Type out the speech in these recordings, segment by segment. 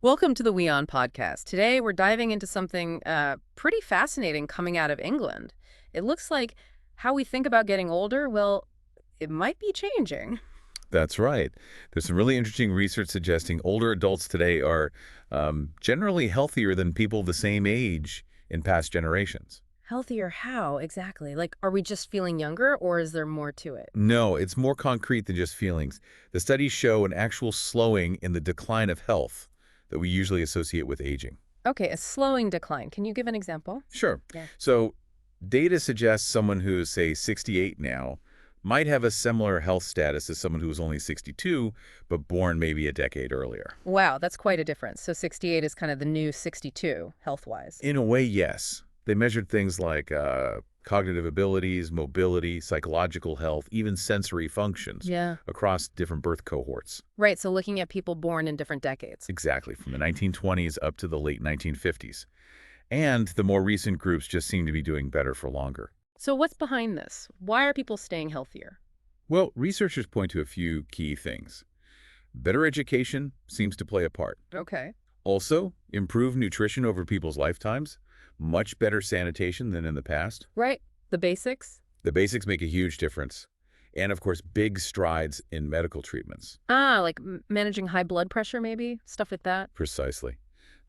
Welcome to the WION podcast. Today we're diving into something pretty fascinating coming out of England. It looks like how we think about getting older, well, it might be changing. That's right. There's some really interesting research suggesting older adults today are generally healthier than people the same age in past generations. Healthier how exactly? Like, are we just feeling younger or is there more to it? No, it's more concrete than just feelings. The studies show an actual slowing in the decline of health that we usually associate with aging. Okay, a slowing decline. Can you give an example? Sure. Yeah. So data suggests someone who's, say, 68 now might have a similar health status as someone who was only 62, but born maybe a decade earlier. Wow, that's quite a difference. So 68 is kind of the new 62 health-wise. In a way, yes. They measured things like cognitive abilities, mobility, psychological health, even sensory functions Yeah. across different birth cohorts. Right, so looking at people born in different decades. Exactly, from the 1920s up to the late 1950s. And the more recent groups just seem to be doing better for longer. So what's behind this? Why are people staying healthier? Well, researchers point to a few key things. Better education seems to play a part. Okay. Also, improved nutrition over people's lifetimes, much better sanitation than in the past. Right, the basics. The basics make a huge difference. And of course, big strides in medical treatments. Ah, like managing high blood pressure, maybe? Stuff like that? Precisely.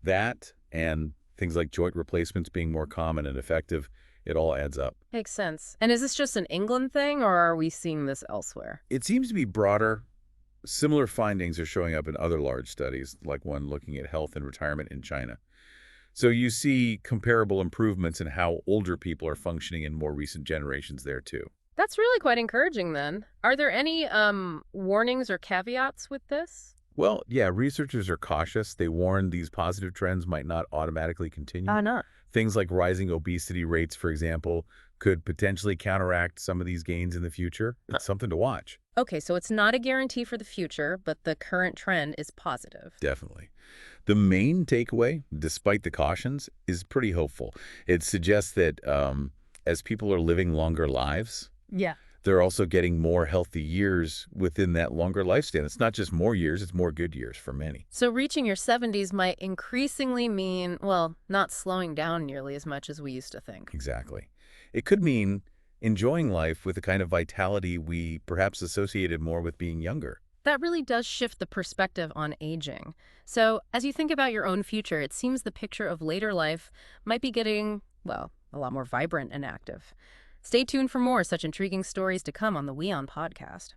That and things like joint replacements being more common and effective, it all adds up. Makes sense. And is this just an England thing, or are we seeing this elsewhere? It seems to be broader. Similar findings are showing up in other large studies, like one looking at health and retirement in China. So you see comparable improvements in how older people are functioning in more recent generations there too. That's really quite encouraging, then. Are there any warnings or caveats with this? Well, yeah, researchers are cautious. They warn these positive trends might not automatically continue. Not. Things like rising obesity rates, for example, could potentially counteract some of these gains in the future. It's something to watch. Okay, so it's not a guarantee for the future, but the current trend is positive. Definitely. The main takeaway, despite the cautions, is pretty hopeful. It suggests that as people are living longer lives, Yeah. they're also getting more healthy years within that longer lifespan. It's not just more years, it's more good years for many. So reaching your 70s might increasingly mean, well, not slowing down nearly as much as we used to think. Exactly. It could mean enjoying life with the kind of vitality we perhaps associated more with being younger. That really does shift the perspective on aging. So, as you think about your own future, it seems the picture of later life might be getting, well, a lot more vibrant and active. Stay tuned for more such intriguing stories to come on the WION podcast.